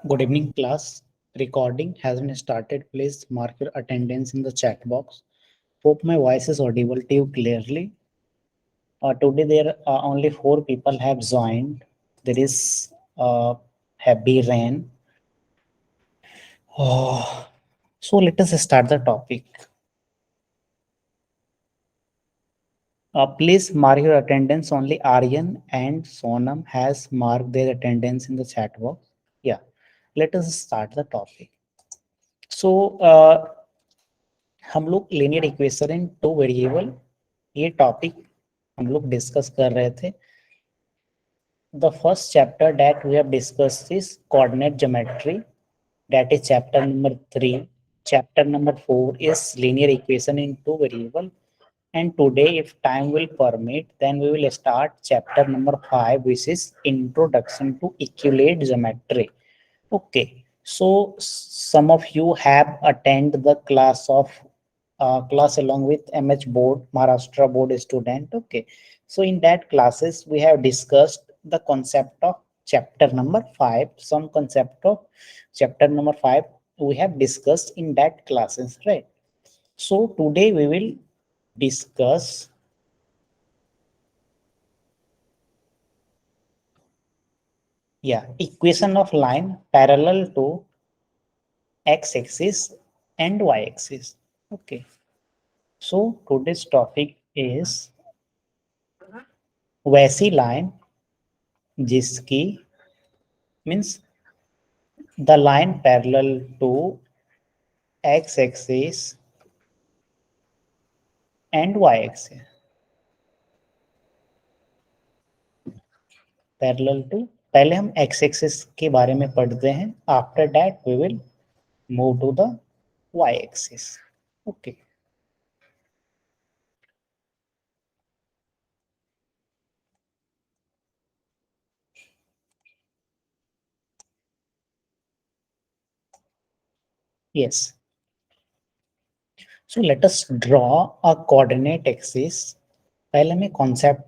Good evening, class. Recording has been started. Please mark your attendance in the chat box. Hope my voice is audible to you clearly. Today there are only 4 people have joined. There is heavy rain. Oh, so let us start the topic. Please mark your attendance. Only Aryan and Sonam has marked their attendance in the chat box. Yeah, let us start the topic. So हम लोग linear equation in two variable ये topic हम लोग discuss कर रहे थे. The first chapter that we have discussed is coordinate geometry, that is chapter number 3. Chapter number 4 is linear equation in two variable, and today if time will permit then we will start chapter number 5, which is introduction to equilate geometry. Okay, so some of you have attended the class along with MH board, Maharashtra board student. Okay, so in that classes we have discussed the concept of chapter number 5. Some concept of chapter number 5 we have discussed in that classes, right? So today we will discuss equation of line parallel to x-axis and y-axis. Okay, so today's topic is वैसी line जिसकी means the line parallel to x-axis and y-axis. Parallel to, पहले हम x-axis के बारे में पढ़ते हैं. After that we will move to the y-axis. Okay. Yes. So let us draw a coordinate axis. पहले मैं concept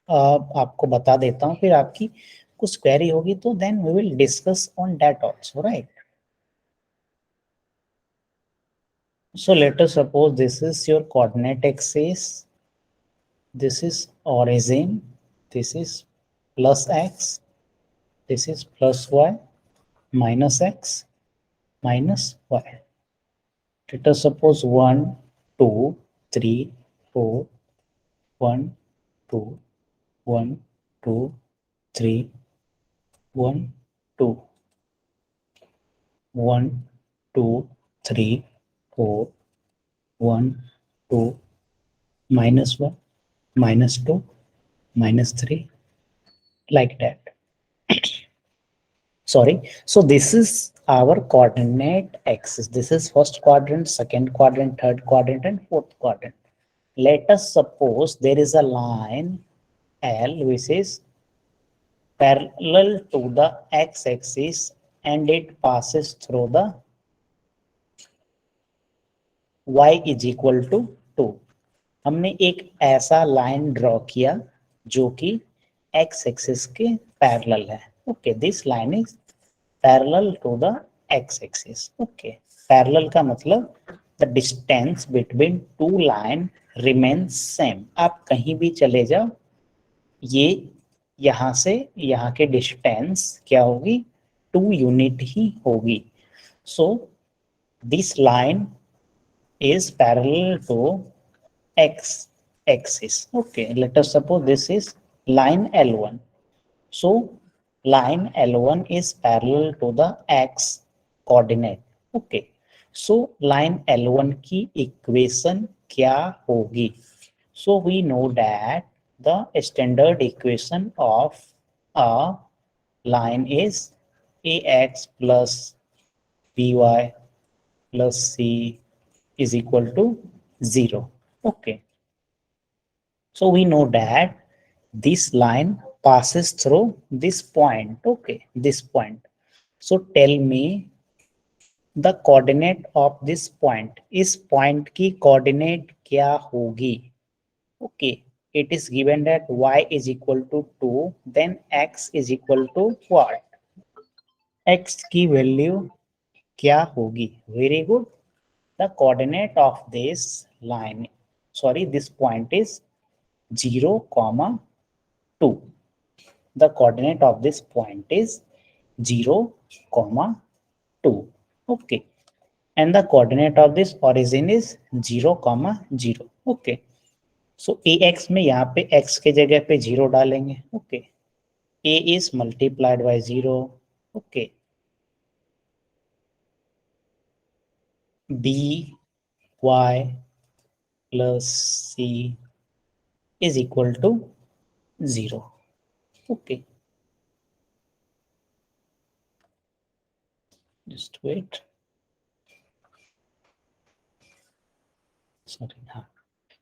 आपको बता देता हूँ, फिर आपकी कुछ क्वेरी होगी तो then we will discuss on that also, right? So let us suppose this is your coordinate axis. This is origin. This is plus x. This is plus y minus x minus y. Let us suppose 1, 2, 3, 4, 1, 2, 1, 2, 3, 1, 2, 1, 2, 3, 4, 1, 2, minus 1, minus 2, minus 3, like that. Sorry. So this is our coordinate axis. This is first quadrant, second quadrant, third quadrant, and fourth quadrant. Let us suppose there is a line L which is parallel to the x-axis and it passes through the y is equal to 2. हमने एक ऐसा line draw किया जो कि x axis के parallel है. Okay, this line is parallel to the x axis. Okay, parallel का मतलब the distance between two line remains same. आप कहीं भी चले जाओ, ये यहां से यहाँ के डिस्टेंस क्या होगी? 2 यूनिट ही होगी. सो this line is parallel to x axis. Okay, let us suppose this is line L1. So line L1 is parallel to the x coordinate. Okay, so line L1 की equation क्या होगी? So we know that the standard equation of a line is ax plus by plus c is equal to 0. Okay, so we know that this line passes through this point. Okay, this point. So tell me the coordinate of this point. इस point की coordinate क्या होगी? Okay, it is given that y is equal to 2, then x is equal to what? x की value क्या होगी? Very good, the coordinate of this line, sorry this point is 0, 2. The coordinate of this point is 0, 2. Okay, and the coordinate of this origin is 0, 0. Okay, so ax में यहाँ पे x के जगह पे 0 डालेंगे. Okay, a is multiplied by 0. Okay, b y plus c is equal to 0. Okay, just wait. Sorry.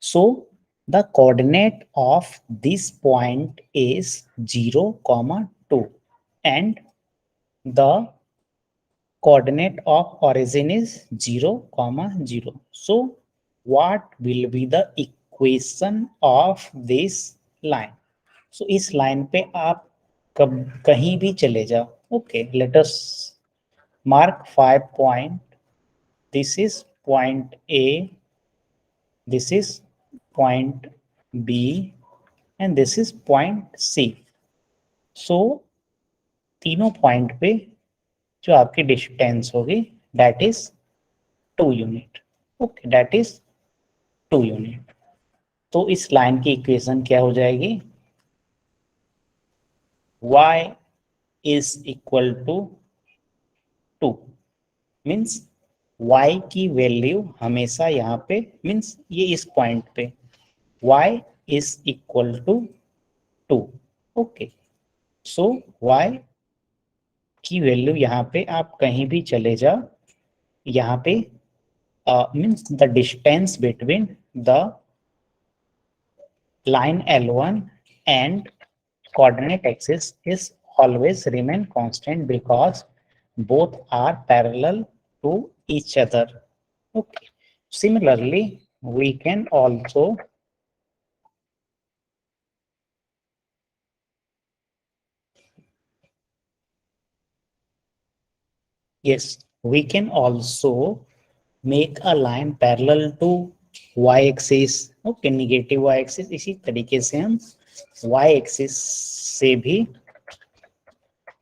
So the coordinate of this point is 0, 2, and the coordinate of origin is 0, 0. So what will be the equation of this line? So इस line पे आप कहीं भी चले जाओ. Okay, let us mark 5 point. This is point A, this is point B, and this is point C. So तीनों point पे जो आपकी डिस्टेंस होगी that is 2 unit. Okay, that is 2 unit. तो इस लाइन की इक्वेशन क्या हो जाएगी? y is equal to 2 means y की वैल्यू हमेशा यहाँ पे मीन्स ये इस पॉइंट पे y is equal to 2. Okay, so y की वैल्यू यहाँ पे आप कहीं भी चले जाओ, यहाँ पे means the distance between the line L1 and coordinate axis is always remain constant because both are parallel to each other. Okay, similarly we can also we can also make a line parallel to y axis. Okay, negative y axis. इसी तरीके से हम y axis से भी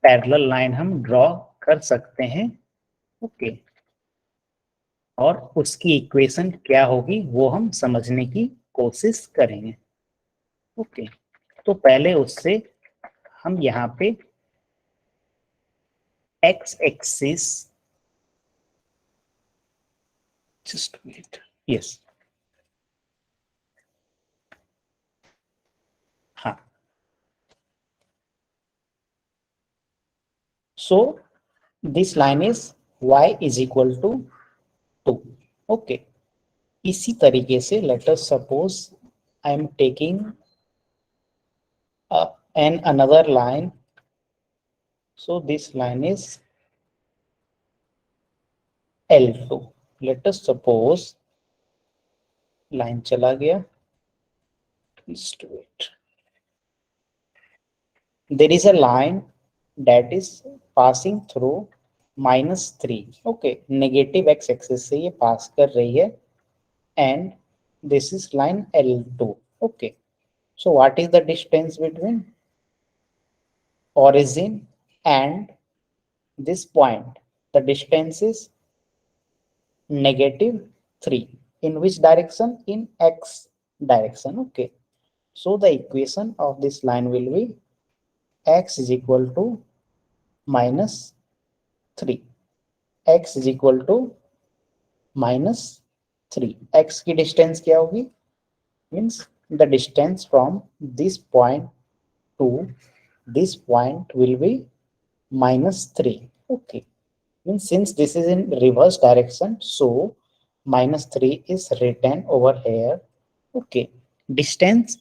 parallel line हम draw कर सकते हैं. ओके, और उसकी इक्वेशन क्या होगी वो हम समझने की कोशिश करेंगे. ओके, तो पहले उससे हम यहाँ पे x axis, just wait, yes, हाँ. So this line is y is equal to 2. Okay, इसी तरीके से let us suppose I am taking an another line. So this line is L2. Let us suppose line चला गया. Just wait. There is a line that is passing through -3. Okay, negative x axis से ये pass कर रही है and this is line L2. Okay, so what is the distance between origin and this point? The distance is -3. In which direction? In x direction. Okay, so the equation of this line will be x is equal to -3. x is equal to -3. x की distance क्या होगी? Means the distance from this point to this point will be -3. Okay, means since this is in reverse direction, so -3 is written over here. Okay, distance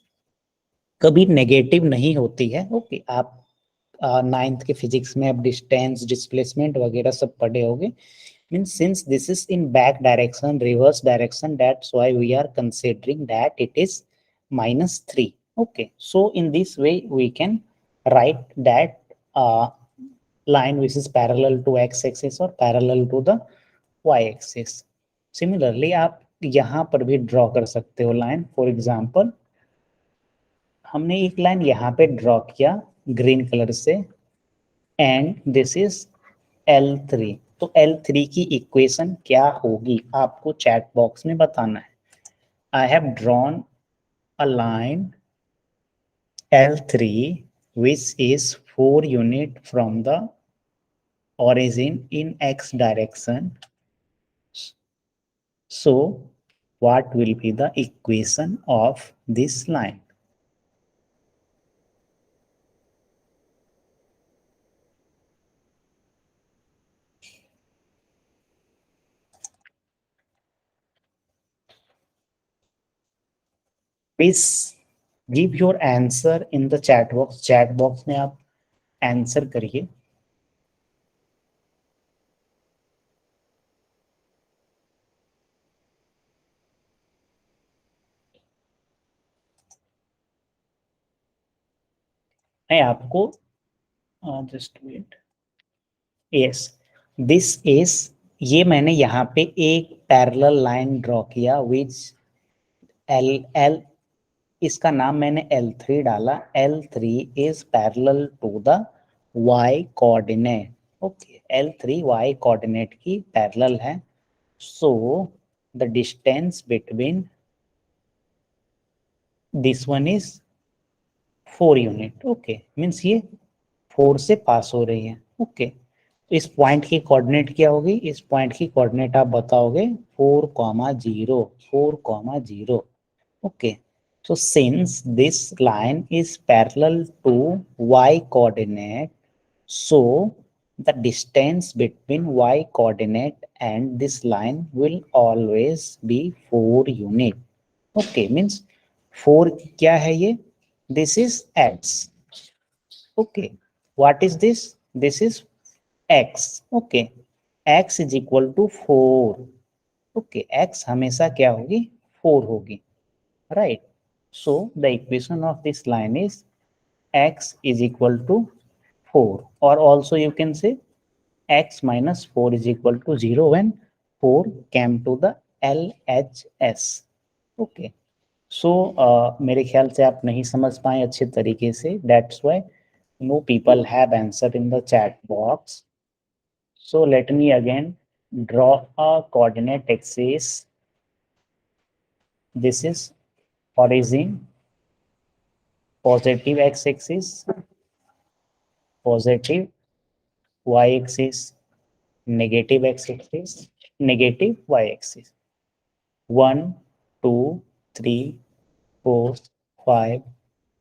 कभी negative नहीं होती है. Okay, आप ninth के physics में अब डिस्टेंस, डिस्प्लेसमेंट वगैरह सब पढ़े होंगे. Means since this is in back direction, reverse direction, that's why we are considering that it is -3. Okay, so in this way we can write that line which is parallel to x axis or parallel to the y axis. Similarly आप यहाँ पर भी draw कर सकते हो line. For example हमने एक line यहाँ पे ड्रॉ किया ग्रीन कलर से एंड दिस इज L3. तो L3 की इक्वेशन क्या होगी आपको चैट बॉक्स में बताना है. I have drawn a line L3 which is 4 unit from the origin in x direction. So what will be the equation of this line? Please give your answer in the chat box. Chat box में आप answer करिए. मैं आपको just wait. Yes, this is, ये मैंने यहाँ पे एक पैरेलल लाइन ड्रॉ किया विच एल इसका नाम मैंने L3 डाला. L3 is parallel to the y coordinate. Okay, L3 y coordinate की पैरेलल है. So the distance between this one is 4 unit. Okay, means ये 4 से पास हो रही है. ओके, तो इस पॉइंट की कोऑर्डिनेट क्या होगी? इस पॉइंट की कोऑर्डिनेट आप बताओगे 4,0, 4,0. Okay, so since this line is parallel to y coordinate, so the distance between y coordinate and this line will always be 4 unit. Okay, means 4 क्या है ये? This is x. Okay, what is this? This is x. Okay, x is equal to 4. Okay, x हमेशा क्या होगी? 4 होगी, right? So the equation of this line is x is equal to 4, or also you can say x minus 4 is equal to 0 when 4 came to the LHS. Okay, so मेरे ख्याल से आप नहीं समझ पाए अच्छे तरीके से. That's why no people have answered in the chat box. So let me again draw a coordinate axis. This is origin, positive x-axis, positive y-axis, negative x-axis, negative y-axis. 1, 2, 3, 4, 5,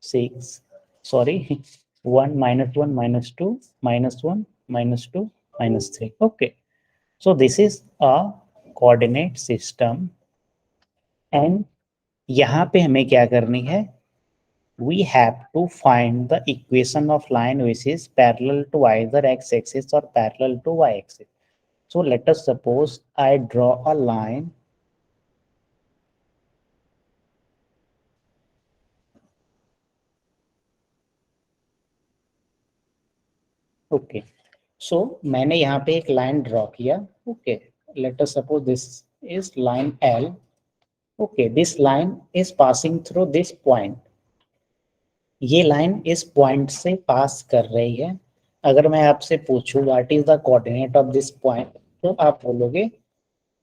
6. Sorry, 1, -1, -2, -1, -2, -3. Okay, so this is a coordinate system. And यहाँ पे हमें क्या करनी है? We have to find the equation of line which is parallel to either x-axis or parallel to y-axis. So let us suppose I draw a line. Okay, so मैंने यहाँ पे एक लाइन ड्रॉ किया. Okay, let us suppose this is line L. Okay, this line is passing through this point. ये line इस point से पास कर रही है. अगर मैं आपसे पूछूं what is the coordinate of this point, तो आप बोलोगे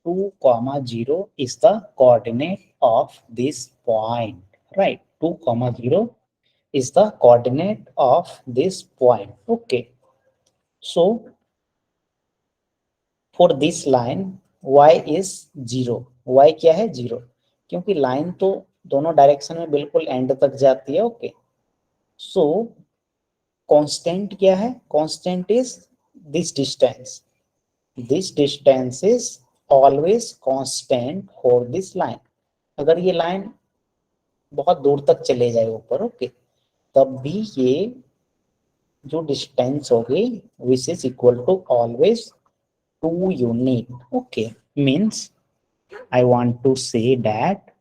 2,0 is the coordinate of this point, right? 2,0 is the coordinate of this point. Okay, so for this line y is 0. y क्या है? 0, क्योंकि लाइन तो दोनों डायरेक्शन में बिल्कुल एंड तक जाती है. ओके, सो कांस्टेंट क्या है? Constant is this distance. This distance is always constant for this line. अगर ये लाइन बहुत दूर तक चले जाए ऊपर, ओके, तब भी ये जो डिस्टेंस होगी which is equal to always 2 unit. Okay, means I want to say that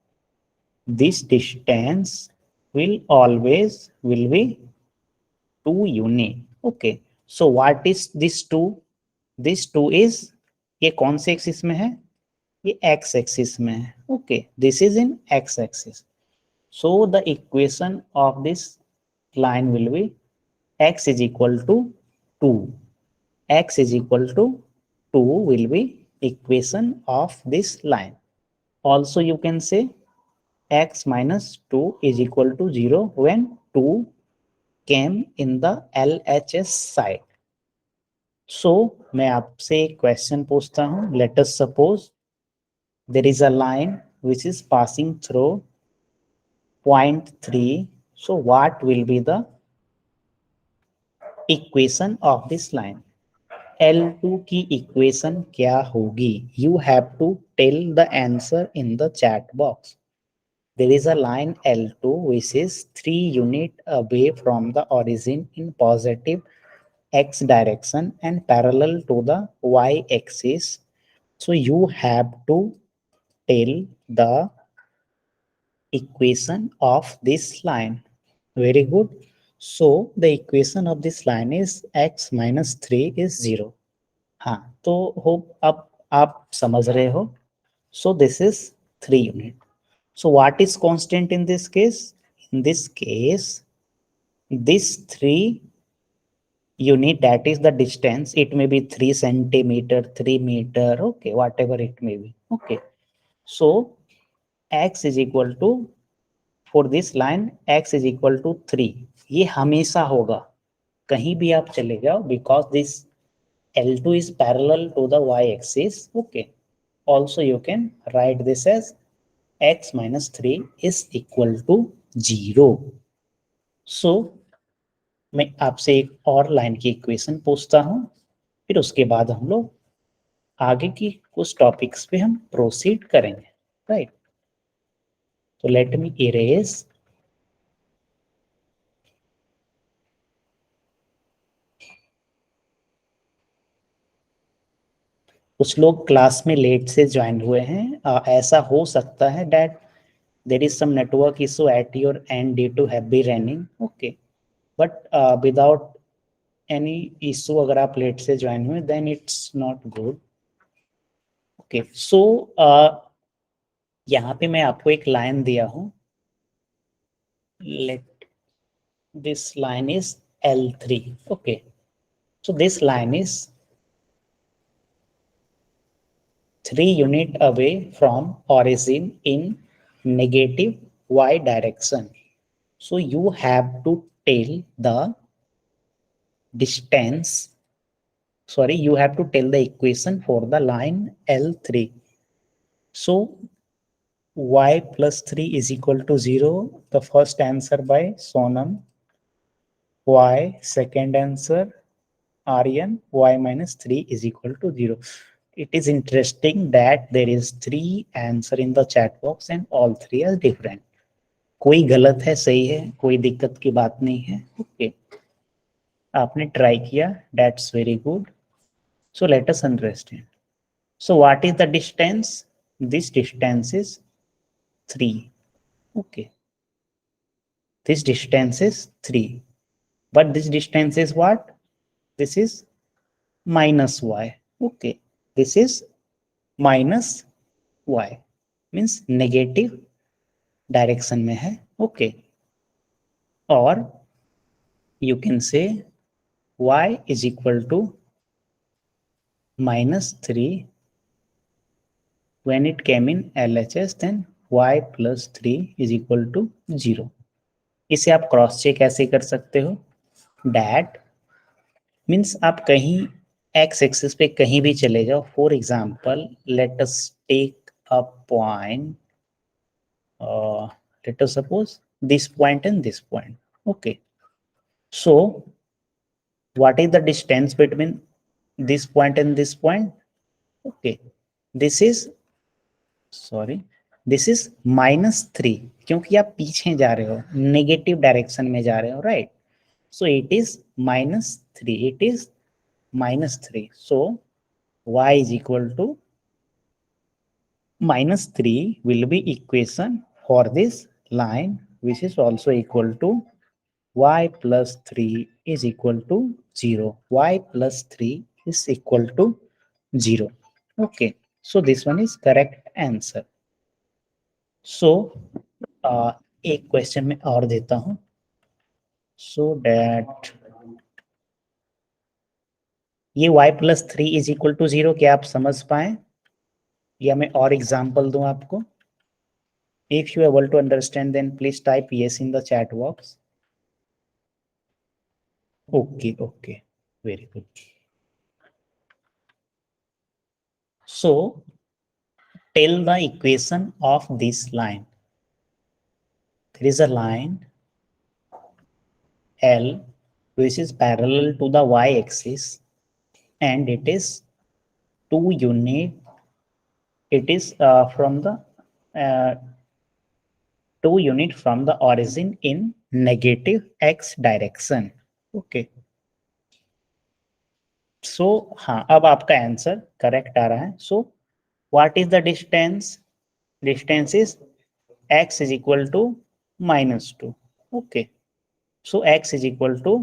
this distance will always will be 2 unit. Okay, so what is this 2? This 2 is, ये कौन से एक्सिस में है? ये एक्स एक्सिस में है। Okay, this is in x axis. So the equation of this line will be x is equal to 2. X is equal to 2 will be equation of this line. Also you can say x minus 2 is equal to 0 when 2 came in the LHS side. So मैं आपसे एक question पूछता हूँ. Let us suppose there is a line which is passing through point 3. So what will be the equation of this line? L2 की equation क्या होगी? You have to tell the answer in the chat box. There is a line L2 which is 3 unit away from the origin in positive x direction and parallel to the y axis. So you have to tell the equation of this line. Very good. So the equation of this line is x minus 3 is 0. हाँ, तो hope अब आप समझ रहे हो. So this is 3 unit. So what is constant in this case? In this case, this 3 unit, that is the distance. It may be 3 centimeter, 3 meter, okay, whatever it may be. Okay. So x is equal to, for this line x is equal to 3. ये हमेशा होगा, कहीं भी आप चले जाओ, because this L2 is parallel to the y-axis. Okay. Also you can write this as x minus 3 is equal to 0. So मैं आपसे एक और लाइन की इक्वेशन पूछता हूं, फिर उसके बाद हम लोग आगे की कुछ टॉपिक्स पे हम प्रोसीड करेंगे. राइट. तो लेट मी इरेज. कुछ लोग क्लास में लेट से ज्वाइन हुए हैं. ऐसा हो सकता है that there is some network issue at your end due to heavy raining. Okay, but without any issue, अगर आप लेट से ज्वाइन हुए then it's not good. Okay, so यहाँ पे मैं आपको एक लाइन दिया हूँ. Let this line is L3. Okay, so this line is 3 unit away from origin in negative y direction. So you have to tell the distance, sorry, you have to tell the equation for the line L3. So y plus 3 is equal to 0, the first answer by Sonam. Y, second answer Aryan, y minus 3 is equal to 0. It is interesting that there is 3 answer in the chat box and all 3 are different. कोई गलत है, सही है, कोई दिक्कत की बात नहीं है. ओके, आपने ट्राई किया, that's very good. So let us understand. So what is the distance? This distance is 3. Okay, this distance is 3, but this distance is what? This is minus y. Okay, this is minus y, means negative direction में है. Okay, और you can say y is equal to minus 3 when it came in LHS, then y plus 3 is equal to 0. इसे आप cross check ऐसे कर सकते हो. That means आप कहीं एक्स एक्सिस पे कहीं भी चले जाओ. For example let us take a point, let us suppose this point and this point. Okay, so what is the distance between this point and this point? Okay, this is, sorry, this is -3, क्योंकि आप पीछे जा रहे हो, negative direction में जा रहे हो. Right. So it is -3, it is -3. So y is equal to -3 will be equation for this line, which is also equal to y plus 3 is equal to 0. Y plus 3 is equal to 0. Okay, so this one is correct answer. So एक question में और देता हूं so that ये y plus 3 is equal to 0 क्या आप समझ पाए या मैं और एग्जांपल दूं आपको? If you are able to understand, then please type yes in the chat box. Okay, okay, very good. So tell the equation of this line. There is a line L which is parallel to the y-axis, and it is 2 unit. It is from the 2 unit from the origin in negative x direction. Okay. So हाँ, अब आपका answer correct आ रहा है. So what is the distance? Distance is x is equal to -2. Okay. So x is equal to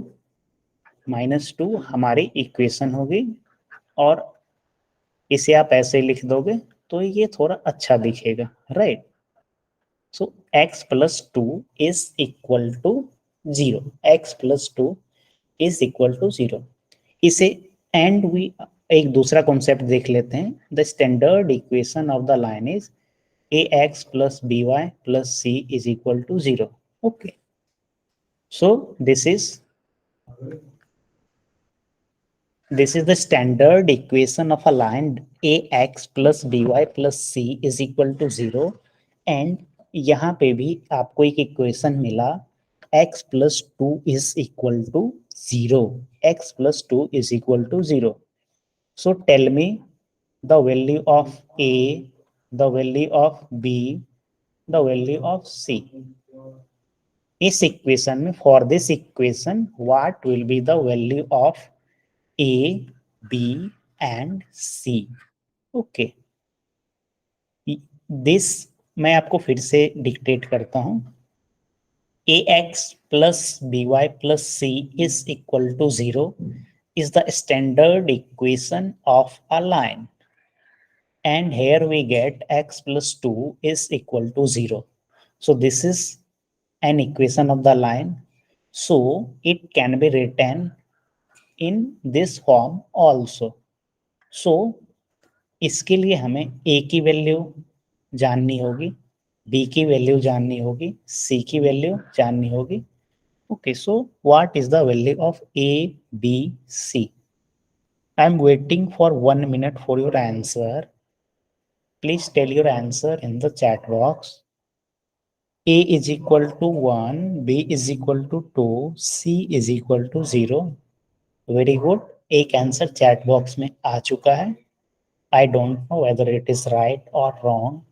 -2 हमारी equation होगी, और इसे आप ऐसे लिख दोगे तो ये थोड़ा अच्छा दिखेगा, right? So x plus 2 is equal to 0. x plus 2 is equal to 0. इसे एंड वी एक दूसरा कॉन्सेप्ट देख लेते हैं. The standard equation of the line is ax plus by plus c is equal to 0. Okay. So this is the standard equation of a line ax plus by plus c is equal to 0. And यहाँ पे भी आपको एक equation मिला x plus 2 is equal to 0. x plus 2 is equal to 0. So tell me the value of a, the value of b, the value of c. इस equation में for this equation what will be the value of a, b and c. Okay, this मैं आपको फिर से dictate करता हूं. ax plus by plus c is equal to 0 is the standard equation of a line, and here we get x plus 2 is equal to 0. So this is an equation of the line, so it can be written in this form also. So इसके लिए हमें a की value जाननी होगी, b की value जाननी होगी, c की वैल्यू जाननी होगी. Okay, so what is the value of a, b, c? I am waiting for 1 minute for your answer. Please tell your answer in the chat box. A is equal to 1, b is equal to 2, c is equal to 0. Very good. एक answer chat box में आ चुका है. I don't know whether it is right or wrong.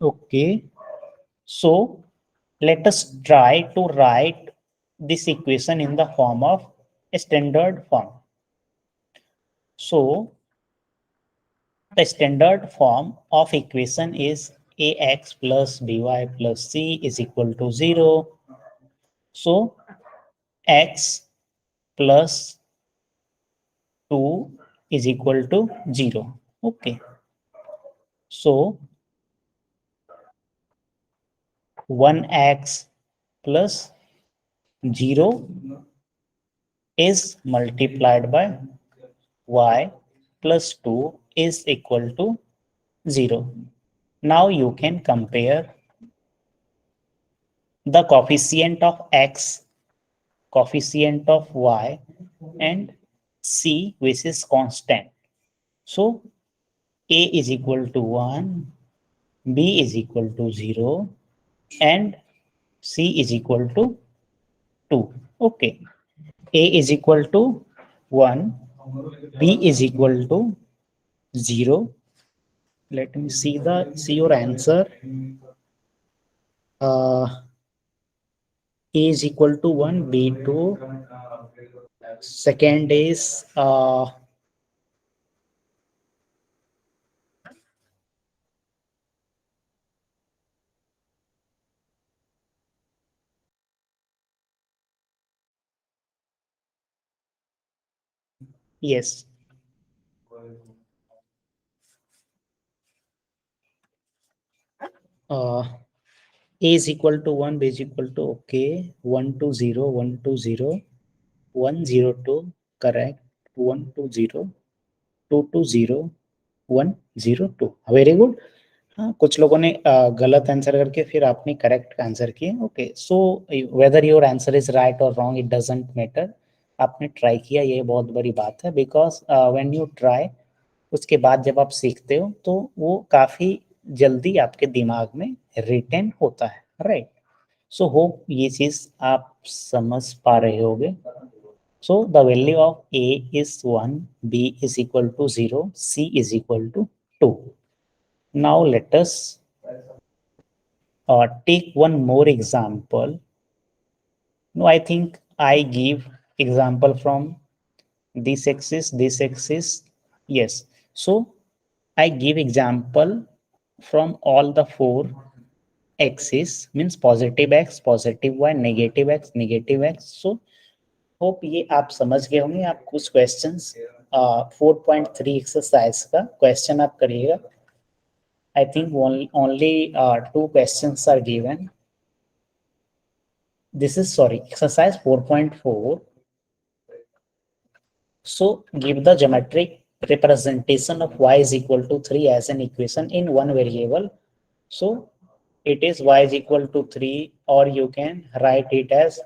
Okay, so let us try to write this equation in the form of a standard form. So the standard form of equation is ax plus by plus c is equal to 0. So x plus 2 is equal to 0. Okay, so 1x plus 0 is multiplied by y plus 2 is equal to 0. Now you can compare the coefficient of x, coefficient of y, and c, which is constant. So a is equal to 1, b is equal to 0, and c is equal to 2. Okay, a is equal to 1, b is equal to 0. Let me see your answer. A is equal to 1, b 2. Second is Yes. A is equal to 1, B is equal to, okay, 1 to 0, 1 to 0, 1 0 2, correct, 1 to 0, 2 to 0, 1 0 2, very good. हाँ, कुछ लोगों ने गलत answer करके फिर आपने correct answer किए. Okay, so whether your answer is right और रॉन्ग इट डजंट मैटर. आपने ट्राई किया, ये बहुत बड़ी बात है, बिकॉज व्हेन यू ट्राई, उसके बाद जब आप सीखते हो तो वो काफी जल्दी आपके दिमाग में रिटेन होता है, राइट. सो होप ये चीज आप समझ पा रहे होगे. So the value of A is 1, B is equal to 0, C is equal to 2. Now let us take one more example. No, I think I give example from this axis, this axis. Yes. So I give example from all the four axes, means positive x, positive y, negative x, negative x. So hope ये आप समझ गए होंगे. आप कुछ questions 4.3 exercise का question आप करिएगा. I think only two questions are given. This is, sorry, exercise 4.4. So give the geometric representation of y is equal to 3 as an equation in one variable. So it is y is equal to 3, or you can write it as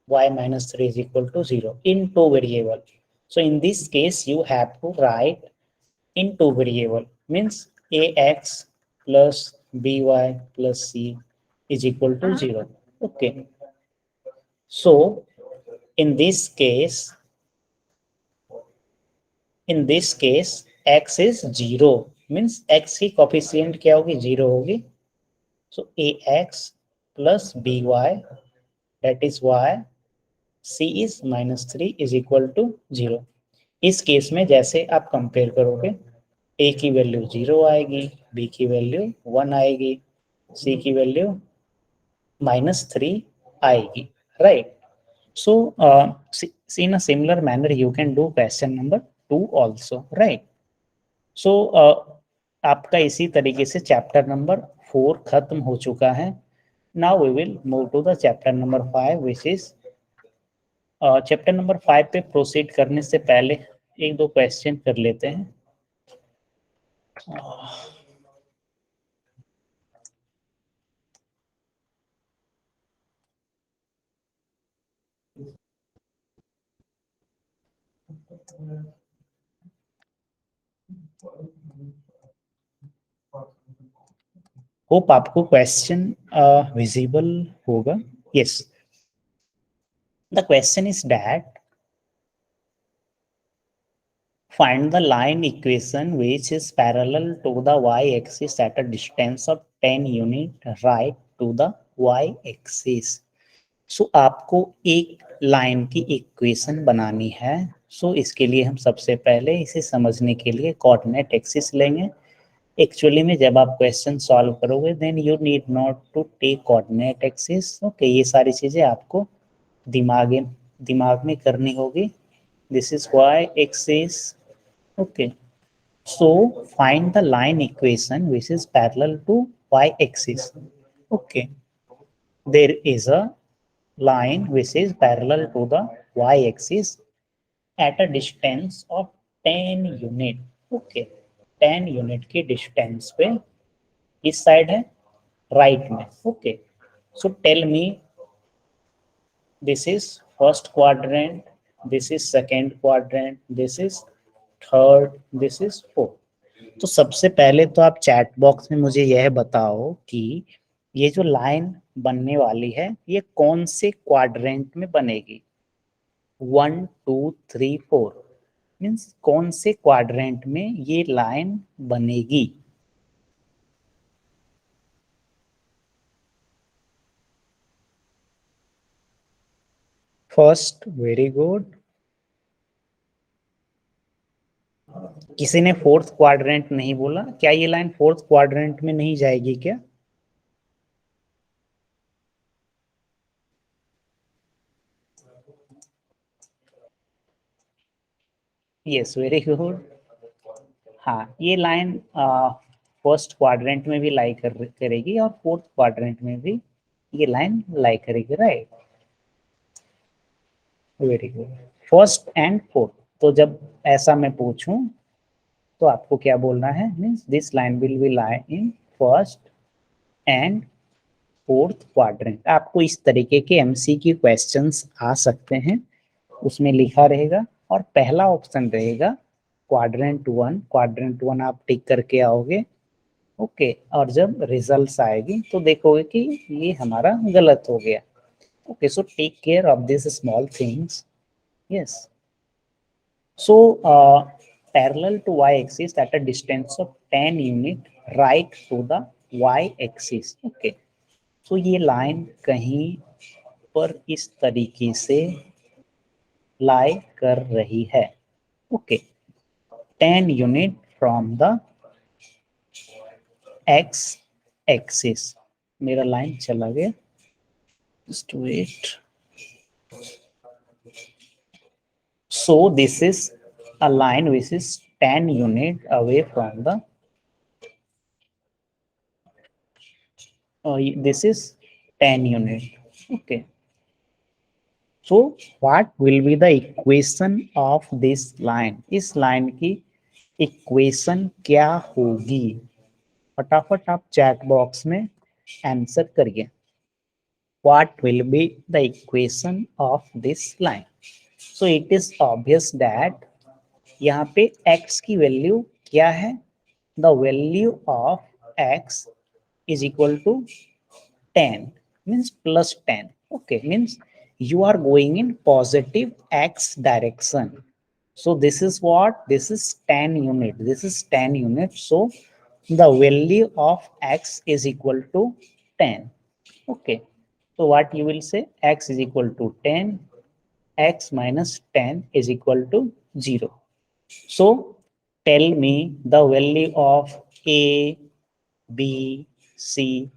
y minus 3 is equal to 0 in two variable. So in this case, you have to write in two variable, means ax plus by plus c is equal to 0. Okay. So in this case, x is 0, means x की coefficient क्या होगी, 0 होगी. So ax plus by, that is y, c is minus 3 is equal to 0. इस case में जैसे आप compare करोगे, a की वैल्यू 0 आएगी, b की वैल्यू 1 आएगी, c की वैल्यू -3 आएगी, right? So in a similar manner you can do question number 2 also, right? So आपका इसी तरीके से चैप्टर नंबर 4 खत्म हो चुका है. Now we will move to the chapter number 5, which is chapter number 5 पे प्रोसीड करने से पहले एक दो क्वेश्चन कर लेते हैं. होप आपको क्वेश्चन विजिबल होगा. Yes, the question is that find the line equation which is parallel to the y-axis at a distance of 10 unit right to the y-axis. सो आपको एक लाइन की इक्वेशन बनानी है. सो इसके लिए हम सबसे पहले इसे समझने के लिए कोऑर्डिनेट एक्सिस लेंगे. एक्चुअली में जब आप क्वेश्चन सॉल्व करोगे then you need not to take coordinate axis. Okay, ये सारी चीजें आपको दिमाग में करनी होगी. This is Y axis. Okay, so find the line equation which is parallel to y-axis. Okay, there is a line which is parallel to the y-axis at a distance of 10 unit. Okay, 10 unit की distance पे इस side है, right में. Okay, so tell me, this is first quadrant, this is second quadrant, this is third, this is fourth. तो सबसे पहले तो आप चैट बॉक्स में मुझे यह बताओ कि ये जो लाइन बनने वाली है ये कौन से क्वाड्रेंट में बनेगी. 1 2 3 4 मीन्स कौन से क्वाड्रेंट में ये लाइन बनेगी. First, very good. किसी ने फोर्थ क्वाड्रेंट नहीं बोला. क्या ये लाइन फोर्थ क्वाड्रेंट में नहीं जाएगी क्या? Yes, very good. हाँ, ये लाइन फर्स्ट क्वाड्रेंट में भी लाई करेगी और फोर्थ क्वाड्रेंट में भी ये लाइन लाई करेगी, right. Very good. First and fourth, तो जब ऐसा मैं पूछूं तो आपको क्या बोलना है, means this line will be lie in first and fourth quadrant. आपको इस तरीके के एमसीक्यू क्वेश्चंस आ सकते हैं, उसमें लिखा रहेगा और पहला ऑप्शन रहेगा क्वाड्रेंट वन। क्वाड्रेंट वन आप टिक करके आओगे, ओके। और जब रिजल्ट्स आएगी तो देखोगे कि ये हमारा गलत हो गया, okay. So take care of this small things, yes. So, parallel to y-axis at a distance of 10 unit, right to the y-axis. Okay. So ये लाइन कहीं पर इस तरीके से लाई कर रही है, okay. 10 unit from the x axis. मेरा लाइन चला गया, just wait. So this is a line which is 10 unit away from the this is 10 unit, okay. So what will be the equation of this line? इस line की equation क्या होगी? फटाफट आप chat box में answer करिए। What will be the equation of this line? So it is obvious that यहाँ पे x की वैल्यू क्या है? The value of x is equal to 10, means plus 10, okay. Means you are going in positive x direction. So this is what? This is 10 unit. This is 10 unit. So the value of x is equal to 10, okay. So what you will say? X is equal to 10, x minus 10 is equal to 0. So tell me the value of a, b, c.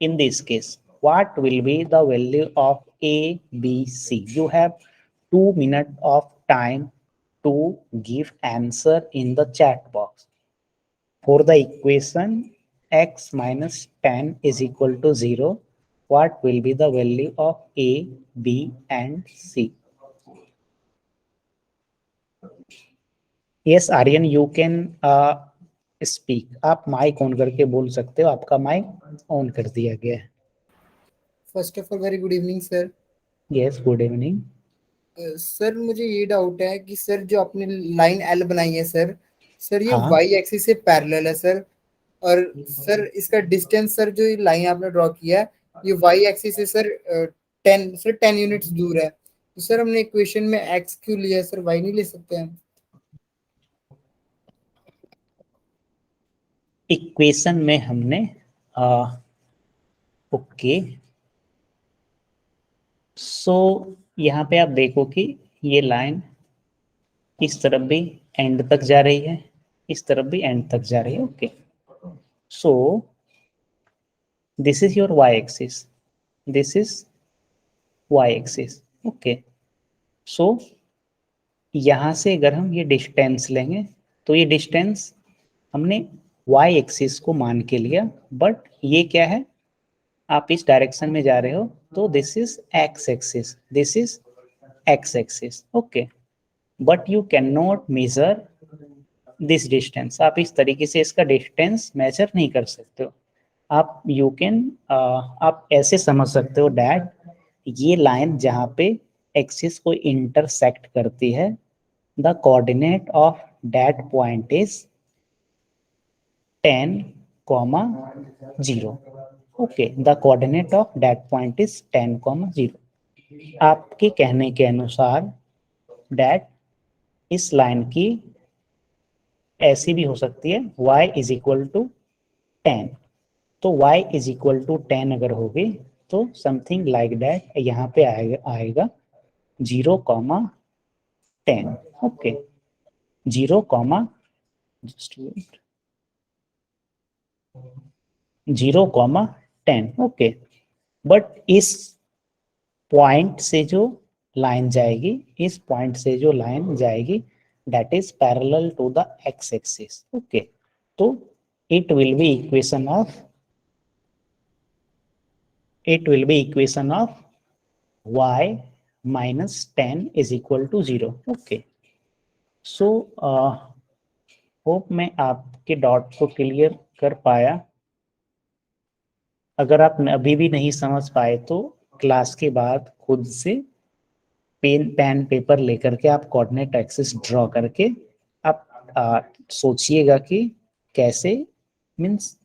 In this case, what will be the value of a, b, c? You have 2 minutes of time to give answer in the chat box. For the equation x minus 10 is equal to 0, what will be the value of a, b and c? Yes, Aryan, you can speak. आप mic on करके बोल सकते हो, आपका mic on कर दिया गया है। First of all very good evening sir. Yes, good evening. Sir मुझे ये डाउट है कि सर जो आपने लाइन एल बनाई है सर, सर ये हाँ, वाई एक्सिस से पैरेलल है सर, और सर इसका डिस्टेंस सर जो ये लाइन आपने ड्रॉ किया है ये वाई एक्सिस से सर 10 यूनिट्स दूर है, तो सर हमने इक्वेशन में एक्स क्यों लिया है सर, वाई नहीं ले सकते हम? इक्वेशन में हमने ओके। सो यहाँ पे आप देखो कि ये लाइन इस तरफ भी एंड तक जा रही है, इस तरफ भी एंड तक जा रही है, okay. So this is your Y axis, this is Y axis, okay. So यहाँ से अगर हम ये डिस्टेंस लेंगे तो ये डिस्टेंस हमने वाई एक्सिस को मान के लिया, बट ये क्या है, आप इस डायरेक्शन में जा रहे हो तो this is x axis, this is x axis, okay. But you can not measure this distance. आप इस तरीके से इसका डिस्टेंस मेजर नहीं कर सकते हो। आप यू कैन आप ऐसे समझ सकते हो डैट ये लाइन जहाँ पे एक्सिस को इंटरसेक्ट करती है, the coordinate of that point is 10, 0, okay. The coordinate of that point is 10, 0। आपके कहने के अनुसार दैट इस लाइन की ऐसी भी हो सकती है y इज इक्वल टू 10। तो y इज इक्वल टू 10 अगर होगी तो समथिंग लाइक दैट यहाँ पे आएगा 0, 10, okay. 0, just wait, 0, 10, okay. But इस पॉइंट से जो लाइन जाएगी, इस पॉइंट से जो लाइन जाएगी that is parallel to the x-axis. Okay, so it will be equation of y minus 10 is equal to 0. Okay, so hope मैं आपके डॉट को क्लियर कर पाया. अगर आप अभी भी नहीं समझ पाए तो क्लास के बाद खुद से पेन पेपर लेकर के आप कोऑर्डिनेट एक्सिस ड्रॉ करके आप सोचिएगा कि कैसे मीन्स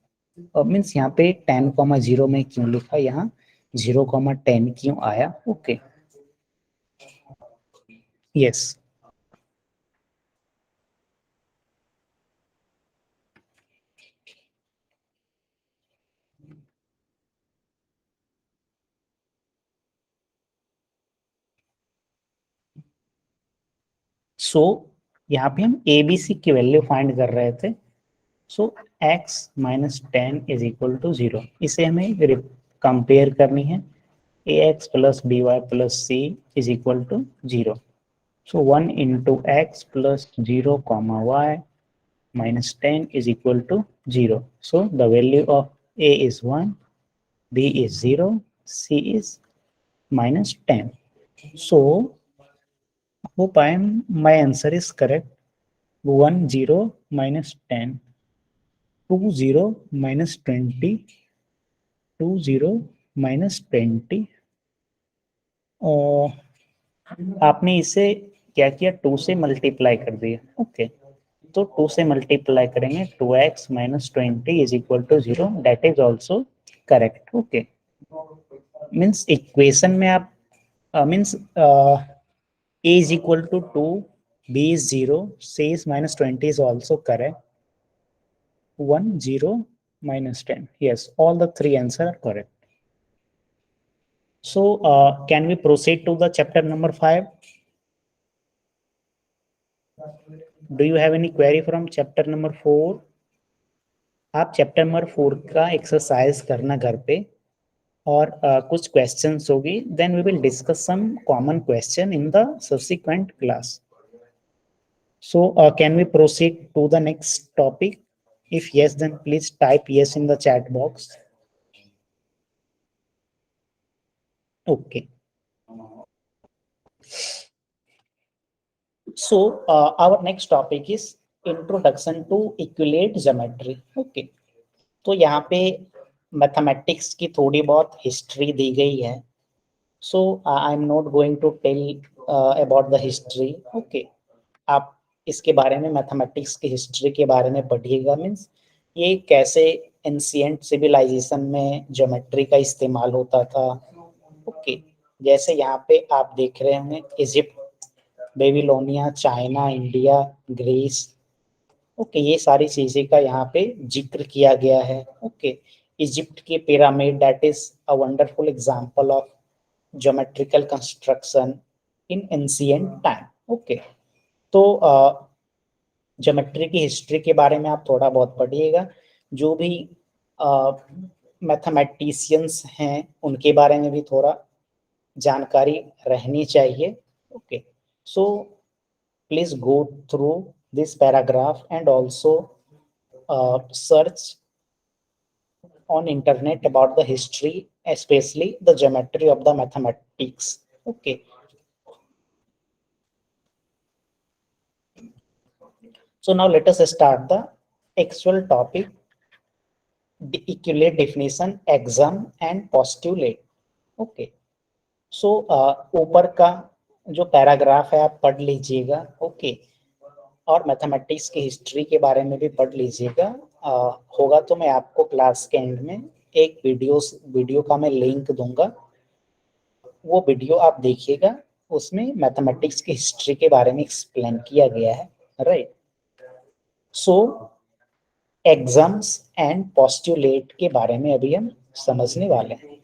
मीन्स यहाँ पे 10,0 में क्यों लिखा, यहाँ 0,10 क्यों आया. Okay, yes. सो यहाँ पे हम ए बी सी की वैल्यू फाइंड कर रहे थे. So x minus 10 is equal to 0. इसे हमें कंपेयर करनी है. ax plus b y plus c is equal to 0. So 1 into x plus 0 comma y minus 10 is equal to 0. So the value of a is 1, b is 0, c is minus 10. So hope my answer is correct. 1 0 minus 10, 2 0 minus 20, 2 0 minus 20. और आपने इसे क्या किया, 2 से multiply कर दिया. Okay, तो 2 से मल्टीप्लाई करेंगे 2x minus 20 is equal to 0. That is also correct. Okay, means equation में आप means a is equal to 2, b is 0, c is minus 20 is also correct. 1 0 minus 10, yes, all the three answers are correct. So can we proceed to the chapter number 5? Do you have any query from chapter number 4? आप chapter number 4 का exercise करना घर पे, और कुछ questions होगी. Then we will discuss some common question in the subsequent class. So can we proceed to the next topic? If yes then please type yes in the chat box. Okay, so our next topic is introduction to equilate geometry. Okay, तो यहाँ पे mathematics की थोड़ी बहुत history दी गई है. So I am not going to tell about the history. Okay, आप इसके बारे में मैथमेटिक्स की हिस्ट्री के बारे में पढ़िएगा. मीन्स ये कैसे एंशिएंट सिविलाइजेशन में ज्योमेट्री का इस्तेमाल होता था. ओके, जैसे यहाँ पे आप देख रहे होंगे Egypt, Babylonia, China, India, Greece. Okay, ये सारी चीजें का यहाँ पे जिक्र किया गया है. ओके, इजिप्ट के pyramid that is a wonderful example of geometrical construction in ancient time. Okay, तो ज्योमेट्री की हिस्ट्री के बारे में आप थोड़ा बहुत पढ़िएगा. जो भी मैथमेटिशियंस हैं उनके बारे में भी थोड़ा जानकारी रहनी चाहिए. Okay, so please go through this paragraph and also search on internet about the history, especially the geometry of the mathematics. Okay, so now let us start the actual topic, the equilate definition, axiom and postulate. Okay, so ऊपर का जो paragraph है आप पढ़ लीजिएगा. Okay, और mathematics की history के बारे में भी पढ़ लीजिएगा. होगा तो मैं आपको क्लास के एंड में एक वीडियो का मैं लिंक दूंगा. वो वीडियो आप देखिएगा, उसमें मैथमेटिक्स की हिस्ट्री के बारे में एक्सप्लेन किया गया है. Right, so exams and postulate के बारे में अभी हम समझने वाले हैं.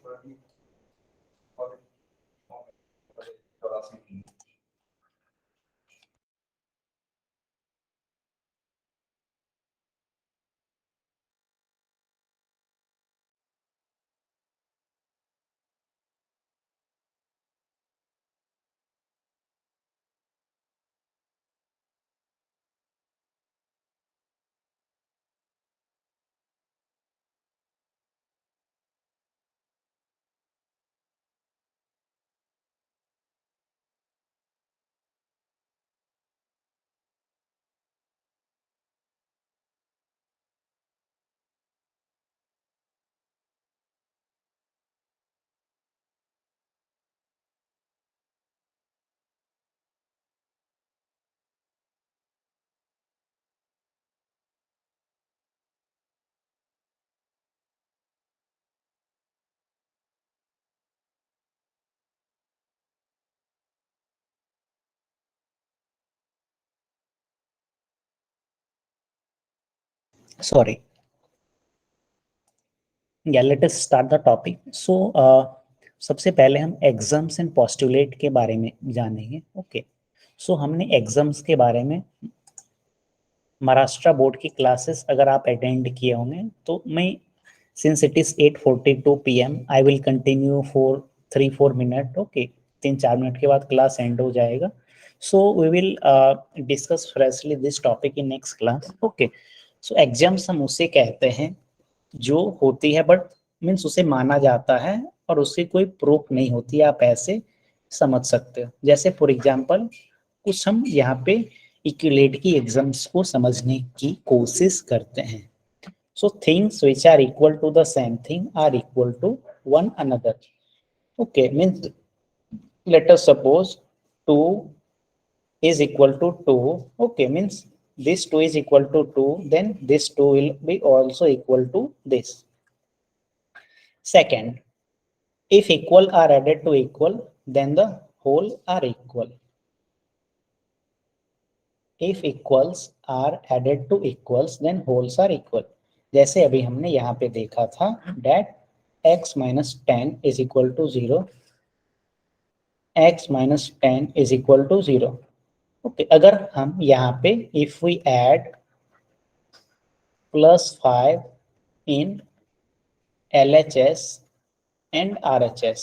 sorry, yeah, let us start the topic. So सबसे पहले हम एग्जाम्स एंड पोस्टुलेट के बारे में जानेंगे. ओके, सो हमने एग्जाम्स के बारे में महाराष्ट्र बोर्ड की क्लासेस अगर आप अटेंड किए होंगे तो मैं, since it is 8:42 PM, I will continue for 3-4 minute. Okay, 3-4 minute के बाद क्लास एंड हो जाएगा. So we will discuss freshly this topic in next class. Okay, so exams हम उसे कहते हैं जो होती है बट मीन्स उसे माना जाता है और उसकी कोई प्रूफ नहीं होती, आप ऐसे समझ सकते हो. जैसे फॉर एग्जांपल कुछ हम यहाँ पे इक्विलेट की एग्जाम्स को समझने की कोशिश करते हैं. So things which are equal to the same thing are equal to one another. Okay, means let us suppose 2 is equal to 2. Okay, means this 2 is equal to 2, then this 2 will be also equal to this. Second, if equal are added to equal, then the whole are equal. If equals are added to equals, then wholes are equal. जैसे अभी हमने यहाँ पे देखा था that x minus 10 is equal to 0, x minus 10 is equal to 0. Okay, अगर हम यहाँ पे if we add plus 5 in LHS and RHS,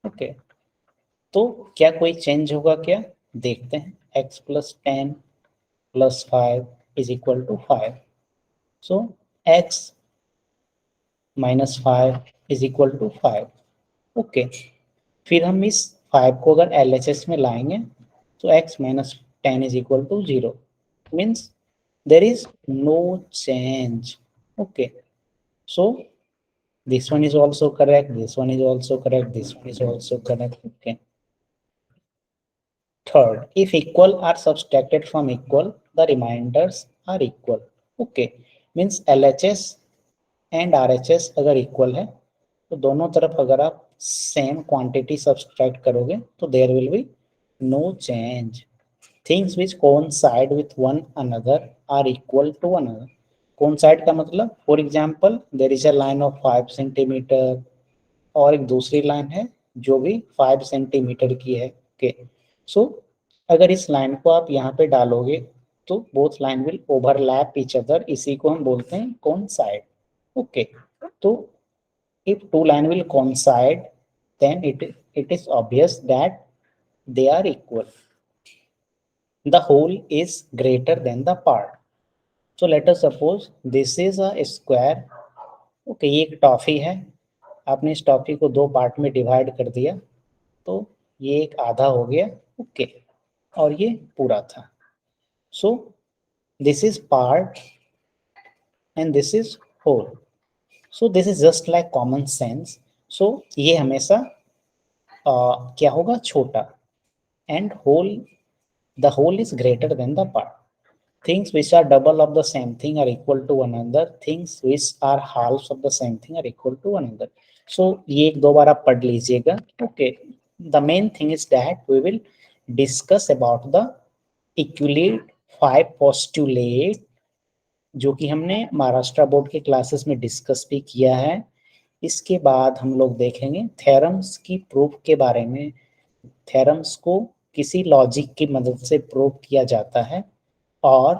okay, तो क्या कोई चेंज होगा क्या, देखते हैं. x plus 10 plus 5 is equal to 5. So x minus 5 is equal to 5. Okay, फिर हम इस 5 को अगर LHS में लाएंगे तो x minus 10 is equal to 0. Means there is no change. Okay, so this one is also correct, this one is also correct, this one is also correct. Okay. Third, if equal are subtracted from equal, the remainders are equal. Okay, means LHS and RHS अगर equal है तो दोनों तरफ अगर आप same quantity subtract करोगे तो there will be no change. Things which coincide with one another are equal to one another. Coincide का मतलब for example there is a line of 5 centimetre और एक दूसरी लाइन है जो भी 5 सेंटीमीटर की है. ओके, सो अगर इस लाइन को आप यहाँ पे डालोगे तो both line will overlap each other, इसी को हम बोलते हैं coincide. Okay, so if two line will coincide, then it is obvious that they are equal. The whole is greater than the part. So let us suppose this is a square. Okay, ये एक toffee है, आपने इस toffee को दो part में divide कर दिया तो ये एक आधा हो गया. ओके, और ये पूरा था. So this is part and this is whole. So this is just like common sense. So ये हमेशा क्या होगा, छोटा. And whole, the whole is greater than the part. Things which are double of the same thing are equal to one another. Things which are half of the same thing are equal to one another. So ये एक दो बार आप पढ़ लीजिएगा. Okay, the main thing is that we will discuss about the Euclid's 5 postulate जो कि हमने महाराष्ट्र बोर्ड के क्लासेस में डिस्कस भी किया है. इसके बाद हम लोग देखेंगे थ्योरम्स की प्रूफ के बारे में. थ्योरम्स को किसी लॉजिक की मदद से प्रूव किया जाता है और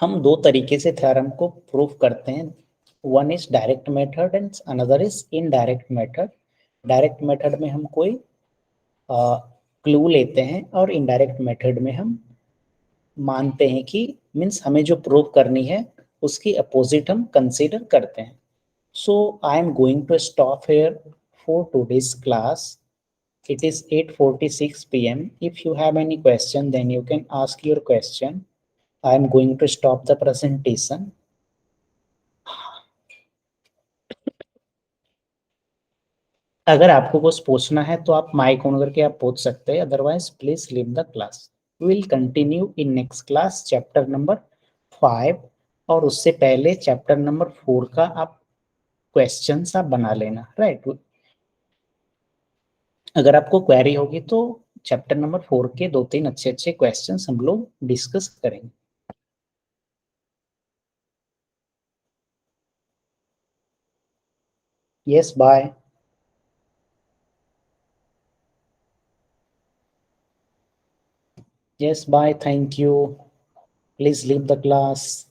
हम दो तरीके से थ्योरम को प्रूव करते हैं. One is direct method and another is indirect method. Direct method में हम कोई क्लू लेते हैं और इनडायरेक्ट मेथड में हम मानते हैं कि मीन्स हमें जो प्रूव करनी है उसकी अपोजिट हम कंसीडर करते हैं. So I am going to stop here for today's class. It is 8:46 PM. If you have any question, then you can ask your question. I am going to stop the presentation. अगर आपको कुछ पूछना है तो आप mic on करके आप पूछ सकते हैं. Otherwise please leave the class. We will continue in next class chapter number 5 और उससे पहले चैप्टर नंबर 4 का आप क्वेश्चंस आप बना लेना. राइट, अगर आपको क्वेरी होगी तो चैप्टर नंबर 4 के 2-3 अच्छे क्वेश्चंस हम लोग डिस्कस करेंगे. Yes, bye. Yes, bye. Thank you. Please leave the class.